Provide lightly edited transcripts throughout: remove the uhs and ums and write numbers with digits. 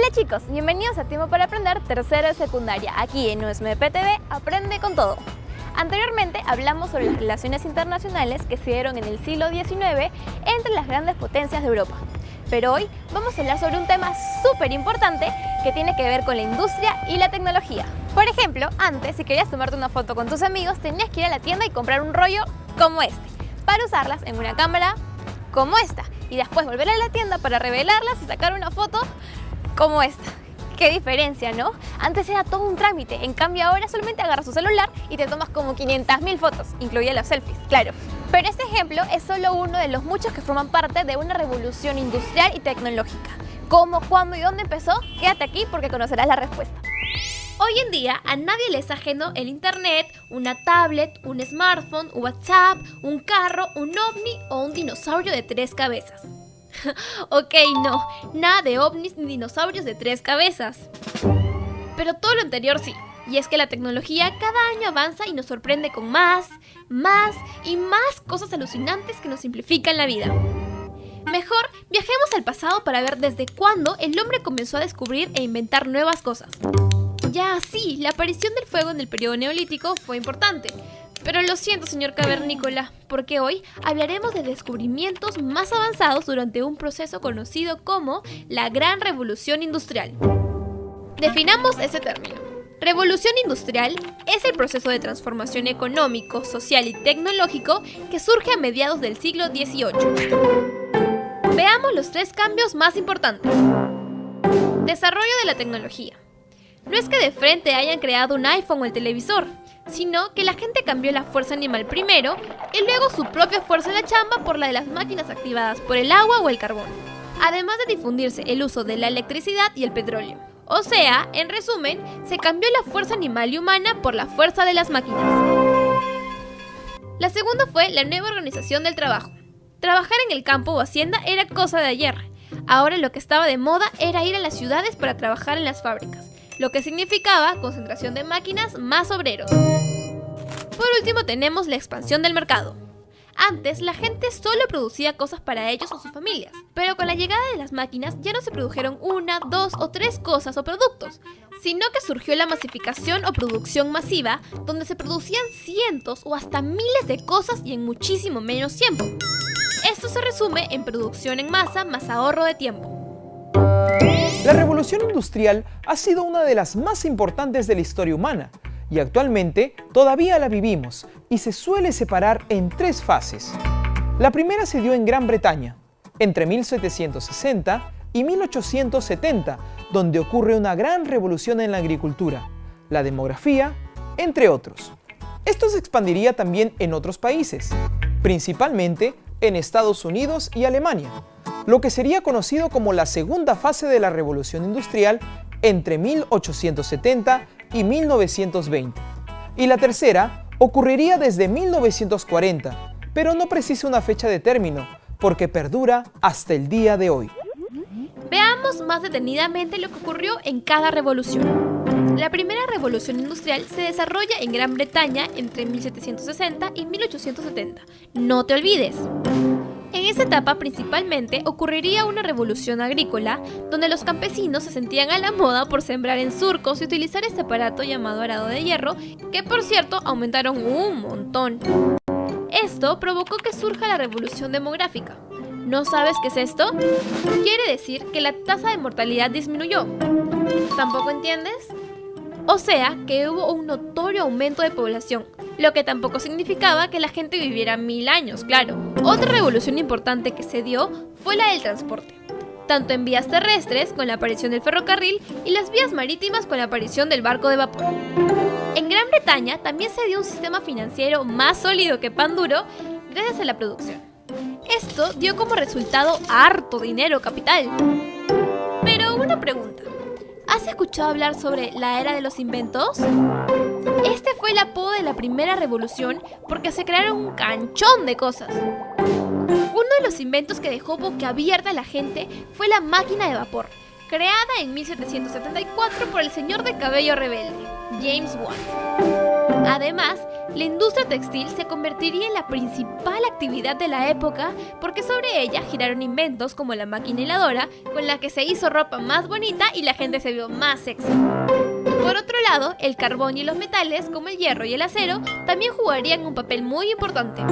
Hola chicos, bienvenidos a Tiempo para Aprender, tercero de secundaria. Aquí en USMPTV Aprende con Todo. Anteriormente hablamos sobre las relaciones internacionales que se dieron en el siglo XIX entre las grandes potencias de Europa. Pero hoy vamos a hablar sobre un tema súper importante que tiene que ver con la industria y la tecnología. Por ejemplo, antes, si querías tomarte una foto con tus amigos, tenías que ir a la tienda y comprar un rollo como este, para usarlas en una cámara como esta, y después volver a la tienda para revelarlas y sacar una foto como esta. ¡Qué diferencia!, ¿no? Antes era todo un trámite, en cambio ahora solamente agarras tu celular y te tomas como 500.000 fotos, incluidas los selfies, claro. Pero este ejemplo es solo uno de los muchos que forman parte de una revolución industrial y tecnológica. ¿Cómo, cuándo y dónde empezó? Quédate aquí porque conocerás la respuesta. Hoy en día a nadie le es ajeno el internet, una tablet, un smartphone, un WhatsApp, un carro, un ovni o un dinosaurio de 3 cabezas. Ok, no, nada de ovnis ni dinosaurios de 3 cabezas. Pero todo lo anterior sí, y es que la tecnología cada año avanza y nos sorprende con más y más cosas alucinantes que nos simplifican la vida. Mejor, viajemos al pasado para ver desde cuándo el hombre comenzó a descubrir e inventar nuevas cosas. Ya, sí, la aparición del fuego en el periodo neolítico fue importante. Pero lo siento, señor cavernícola, porque hoy hablaremos de descubrimientos más avanzados durante un proceso conocido como la Gran Revolución Industrial. Definamos ese término. Revolución industrial es el proceso de transformación económico, social y tecnológico que surge a mediados del siglo XVIII. Veamos los 3 cambios más importantes. Desarrollo de la tecnología. No es que de frente hayan creado un iPhone o el televisor, sino que la gente cambió la fuerza animal primero y luego su propia fuerza de la chamba por la de las máquinas activadas por el agua o el carbón. Además de difundirse el uso de la electricidad y el petróleo. O sea, en resumen, se cambió la fuerza animal y humana por la fuerza de las máquinas. La segunda fue la nueva organización del trabajo. Trabajar en el campo o hacienda era cosa de ayer. Ahora lo que estaba de moda era ir a las ciudades para trabajar en las fábricas, lo que significaba concentración de máquinas más obreros. Por último tenemos la expansión del mercado. Antes la gente solo producía cosas para ellos o sus familias, pero con la llegada de las máquinas ya no se produjeron 1, 2 o 3 cosas o productos, sino que surgió la masificación o producción masiva, donde se producían cientos o hasta miles de cosas y en muchísimo menos tiempo. Esto se resume en producción en masa más ahorro de tiempo. La revolución industrial ha sido una de las más importantes de la historia humana y actualmente todavía la vivimos y se suele separar en 3 fases. La primera se dio en Gran Bretaña, entre 1760 y 1870, donde ocurre una gran revolución en la agricultura, la demografía, entre otros. Esto se expandiría también en otros países, principalmente en Estados Unidos y Alemania, lo que sería conocido como la segunda fase de la revolución industrial entre 1870 y 1920. Y la tercera ocurriría desde 1940, pero no precisa una fecha de término, porque perdura hasta el día de hoy. Veamos más detenidamente lo que ocurrió en cada revolución. La primera revolución industrial se desarrolla en Gran Bretaña entre 1760 y 1870. No te olvides. En esa etapa principalmente ocurriría una revolución agrícola, donde los campesinos se sentían a la moda por sembrar en surcos y utilizar este aparato llamado arado de hierro, que por cierto aumentaron un montón. Esto provocó que surja la revolución demográfica. ¿No sabes qué es esto? Quiere decir que la tasa de mortalidad disminuyó. ¿Tampoco entiendes? O sea, que hubo un notorio aumento de población, lo que tampoco significaba que la gente viviera 1000 años, claro. Otra revolución importante que se dio fue la del transporte, tanto en vías terrestres con la aparición del ferrocarril y las vías marítimas con la aparición del barco de vapor. En Gran Bretaña también se dio un sistema financiero más sólido que pan duro gracias a la producción. Esto dio como resultado harto dinero capital. Pero una pregunta. ¿Has escuchado hablar sobre la era de los inventos? Este fue el apodo de la primera revolución porque se crearon un canchón de cosas. Uno de los inventos que dejó boquiabierta a la gente fue la máquina de vapor, creada en 1774 por el señor de cabello rebelde, James Watt. Además, la industria textil se convertiría en la principal actividad de la época porque sobre ella giraron inventos como la máquina heladora, con la que se hizo ropa más bonita y la gente se vio más sexy. Por otro lado, el carbón y los metales, como el hierro y el acero, también jugarían un papel muy importante.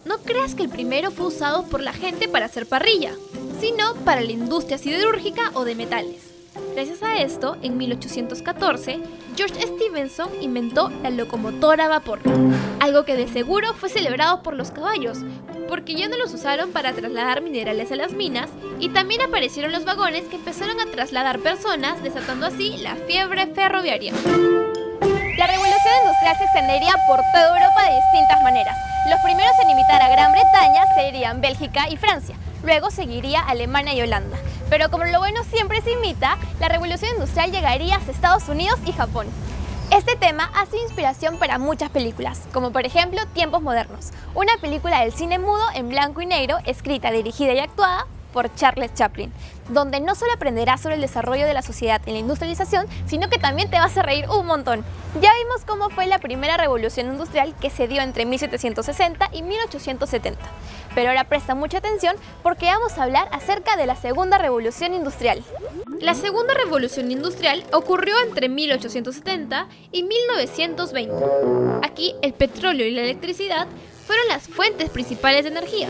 No creas que el primero fue usado por la gente para hacer parrilla, sino para la industria siderúrgica o de metales. Gracias a esto, en 1814, George Stephenson inventó la locomotora a vapor, algo que de seguro fue celebrado por los caballos, porque ya no los usaron para trasladar minerales a las minas, y también aparecieron los vagones que empezaron a trasladar personas, desatando así la fiebre ferroviaria. La revolución industrial se extendería por toda Europa de distintas maneras. Los primeros en imitar a Gran Bretaña serían Bélgica y Francia. Luego seguiría Alemania y Holanda. Pero como lo bueno siempre se imita, la revolución industrial llegaría hasta Estados Unidos y Japón. Este tema ha sido inspiración para muchas películas, como por ejemplo Tiempos Modernos, una película del cine mudo en blanco y negro, escrita, dirigida y actuada por Charles Chaplin, donde no solo aprenderás sobre el desarrollo de la sociedad en la industrialización, sino que también te vas a reír un montón. Ya vimos cómo fue la primera revolución industrial que se dio entre 1760 y 1870. Pero ahora presta mucha atención porque vamos a hablar acerca de la segunda revolución industrial. La segunda revolución industrial ocurrió entre 1870 y 1920. Aquí el petróleo y la electricidad fueron las fuentes principales de energía.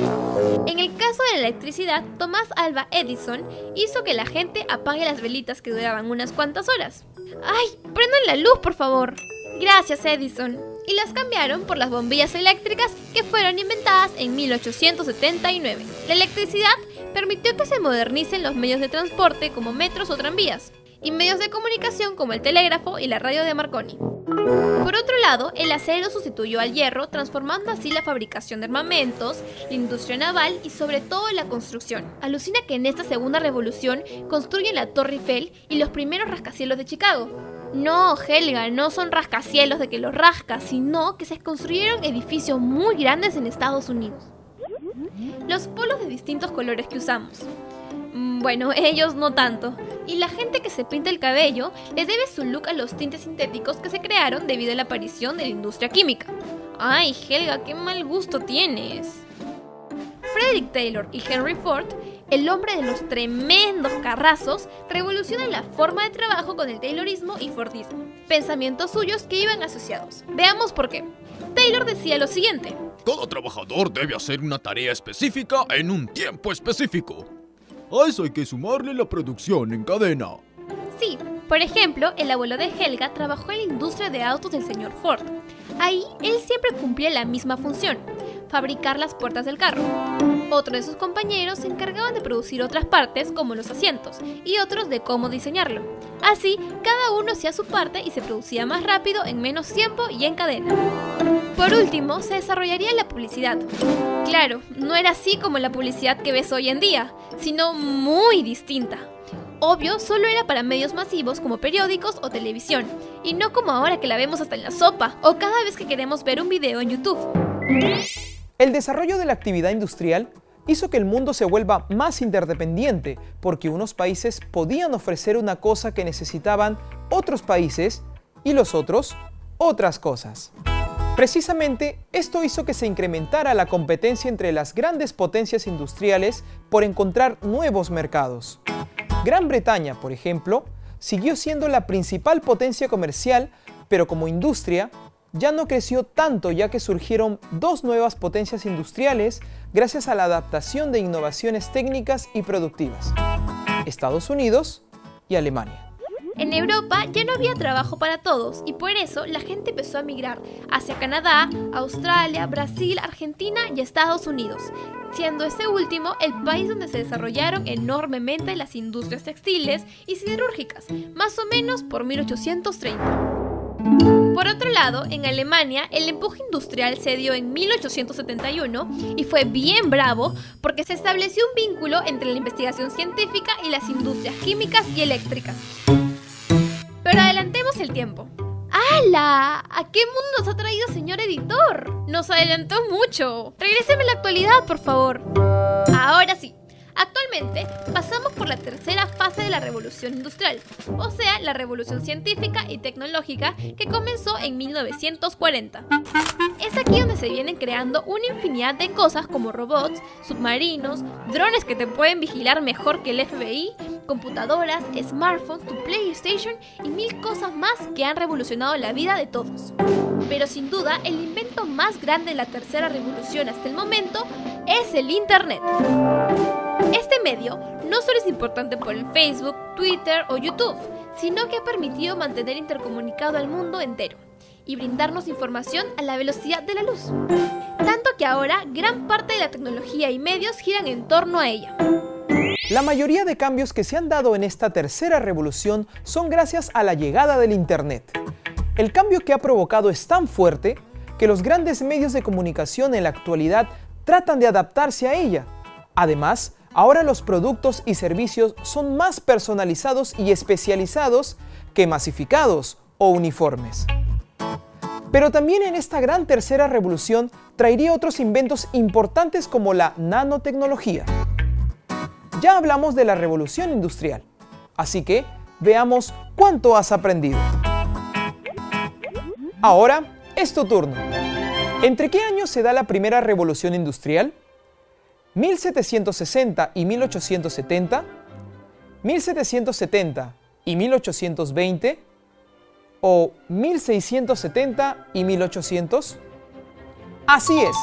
En el caso de la electricidad, Thomas Alva Edison hizo que la gente apague las velitas que duraban unas cuantas horas. ¡Ay! ¡Prendan la luz, por favor! Gracias, Edison. Y las cambiaron por las bombillas eléctricas que fueron inventadas en 1879. La electricidad permitió que se modernicen los medios de transporte como metros o tranvías, y medios de comunicación como el telégrafo y la radio de Marconi. Por otro lado, el acero sustituyó al hierro, transformando así la fabricación de armamentos, la industria naval y sobre todo la construcción. Alucina que en esta segunda revolución construyen la Torre Eiffel y los primeros rascacielos de Chicago. No, Helga, no son rascacielos de que los rascas, sino que se construyeron edificios muy grandes en Estados Unidos. Los polos de distintos colores que usamos. Bueno, ellos no tanto. Y la gente que se pinta el cabello le debe su look a los tintes sintéticos que se crearon debido a la aparición de la industria química. Ay, Helga, qué mal gusto tienes. Frederick Taylor y Henry Ford, el hombre de los tremendos carrazos, revolucionan la forma de trabajo con el Taylorismo y Fordismo, pensamientos suyos que iban asociados. Veamos por qué. Taylor decía lo siguiente: cada trabajador debe hacer una tarea específica en un tiempo específico. A eso hay que sumarle la producción en cadena. Sí, por ejemplo, el abuelo de Helga trabajó en la industria de autos del señor Ford. Ahí, él siempre cumplía la misma función: fabricar las puertas del carro. Otros de sus compañeros se encargaban de producir otras partes, como los asientos, y otros de cómo diseñarlo. Así, cada uno hacía su parte y se producía más rápido, en menos tiempo y en cadena. Por último, se desarrollaría la publicidad. Claro, no era así como la publicidad que ves hoy en día, sino muy distinta. Obvio, solo era para medios masivos como periódicos o televisión, y no como ahora que la vemos hasta en la sopa o cada vez que queremos ver un video en YouTube. El desarrollo de la actividad industrial hizo que el mundo se vuelva más interdependiente, porque unos países podían ofrecer una cosa que necesitaban otros países y los otros otras cosas. Precisamente, esto hizo que se incrementara la competencia entre las grandes potencias industriales por encontrar nuevos mercados. Gran Bretaña, por ejemplo, siguió siendo la principal potencia comercial, pero como industria ya no creció tanto, ya que surgieron dos nuevas potencias industriales gracias a la adaptación de innovaciones técnicas y productivas: Estados Unidos y Alemania. En Europa ya no había trabajo para todos y por eso la gente empezó a migrar hacia Canadá, Australia, Brasil, Argentina y Estados Unidos, siendo este último el país donde se desarrollaron enormemente las industrias textiles y siderúrgicas, más o menos por 1830. Por otro lado, en Alemania, el empuje industrial se dio en 1871 y fue bien bravo porque se estableció un vínculo entre la investigación científica y las industrias químicas y eléctricas. Pero adelantemos el tiempo. ¡Hala! ¿A qué mundo nos ha traído, señor editor? Nos adelantó mucho. Regréseme a la actualidad, por favor. Ahora sí. Actualmente pasamos por la tercera fase de la revolución industrial, o sea, la revolución científica y tecnológica que comenzó en 1940. Es aquí donde se vienen creando una infinidad de cosas como robots, submarinos, drones que te pueden vigilar mejor que el FBI, computadoras, smartphones, tu PlayStation y mil cosas más que han revolucionado la vida de todos. Pero sin duda, el invento más grande de la tercera revolución hasta el momento es el Internet. Este medio no solo es importante por el Facebook, Twitter o YouTube, sino que ha permitido mantener intercomunicado al mundo entero y brindarnos información a la velocidad de la luz. Tanto que ahora gran parte de la tecnología y medios giran en torno a ella. La mayoría de cambios que se han dado en esta tercera revolución son gracias a la llegada del Internet. El cambio que ha provocado es tan fuerte que los grandes medios de comunicación en la actualidad tratan de adaptarse a ella. Además, ahora los productos y servicios son más personalizados y especializados que masificados o uniformes. Pero también en esta gran tercera revolución traería otros inventos importantes como la nanotecnología. Ya hablamos de la revolución industrial, así que veamos cuánto has aprendido. Ahora es tu turno. ¿Entre qué años se da la primera revolución industrial? ¿1760 y 1870? ¿1770 y 1820? ¿O 1670 y 1800? Así es,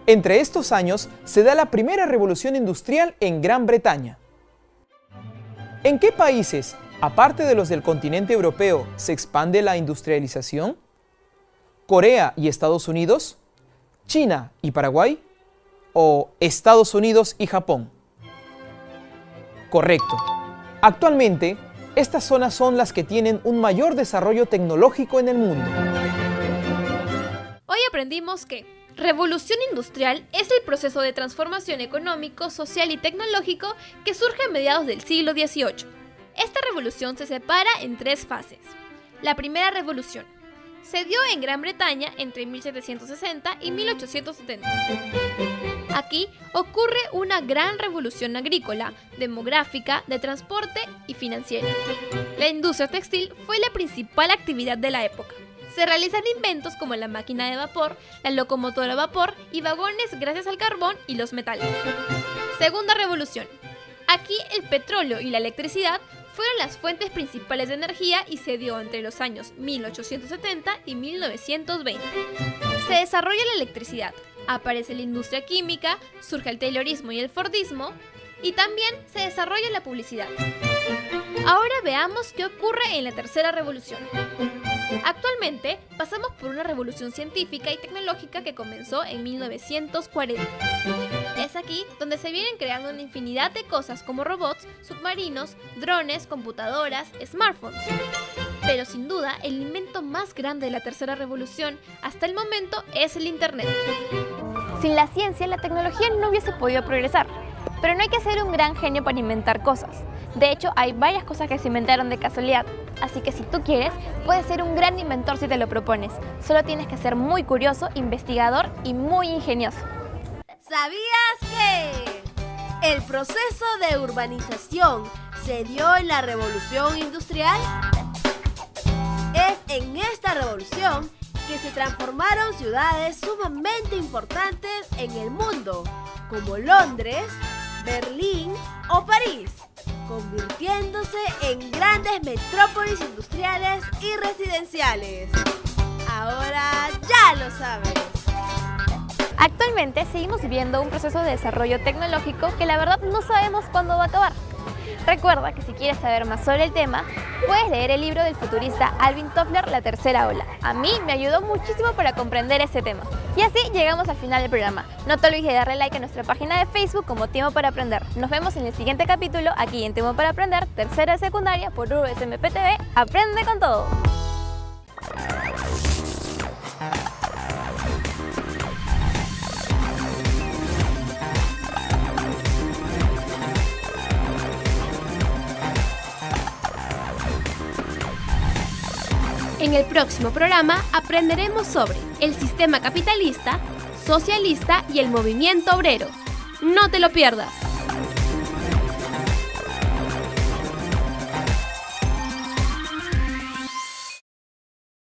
entre estos años se da la primera revolución industrial en Gran Bretaña. ¿En qué países, aparte de los del continente europeo, se expande la industrialización? ¿Corea y Estados Unidos? ¿China y Paraguay? ¿O Estados Unidos y Japón? Correcto. Actualmente, estas zonas son las que tienen un mayor desarrollo tecnológico en el mundo. Hoy aprendimos que revolución industrial es el proceso de transformación económico, social y tecnológico que surge a mediados del siglo XVIII. Esta revolución se separa en tres fases. La primera revolución se dio en Gran Bretaña entre 1760 y 1870. Aquí ocurre una gran revolución agrícola, demográfica, de transporte y financiera. La industria textil fue la principal actividad de la época. Se realizan inventos como la máquina de vapor, la locomotora a vapor y vagones gracias al carbón y los metales. Segunda revolución. Aquí el petróleo y la electricidad fueron las fuentes principales de energía y se dio entre los años 1870 y 1920. Se desarrolla la electricidad, aparece la industria química, surge el taylorismo y el fordismo, y también se desarrolla la publicidad. Ahora veamos qué ocurre en la tercera revolución. Actualmente pasamos por una revolución científica y tecnológica que comenzó en 1940. Es aquí donde se vienen creando una infinidad de cosas como robots, submarinos, drones, computadoras, smartphones. Pero sin duda, el invento más grande de la tercera revolución hasta el momento es el Internet. Sin la ciencia, la tecnología no hubiese podido progresar. Pero no hay que ser un gran genio para inventar cosas. De hecho, hay varias cosas que se inventaron de casualidad. Así que si tú quieres, puedes ser un gran inventor si te lo propones. Solo tienes que ser muy curioso, investigador y muy ingenioso. ¿Sabías que el proceso de urbanización se dio en la revolución industrial? Es en esta revolución que se transformaron ciudades sumamente importantes en el mundo, como Londres, Berlín o París, convirtiéndose en grandes metrópolis industriales y residenciales. Ahora ya lo sabes. Actualmente seguimos viviendo un proceso de desarrollo tecnológico que la verdad no sabemos cuándo va a acabar. Recuerda que si quieres saber más sobre el tema, puedes leer el libro del futurista Alvin Toffler, La Tercera Ola. A mí me ayudó muchísimo para comprender este tema. Y así llegamos al final del programa. No te olvides de darle like a nuestra página de Facebook como Tiempo para Aprender. Nos vemos en el siguiente capítulo aquí en Tiempo para Aprender, tercera de secundaria por USMP TV. ¡Aprende con todo! En el próximo programa aprenderemos sobre el sistema capitalista, socialista y el movimiento obrero. No te lo pierdas.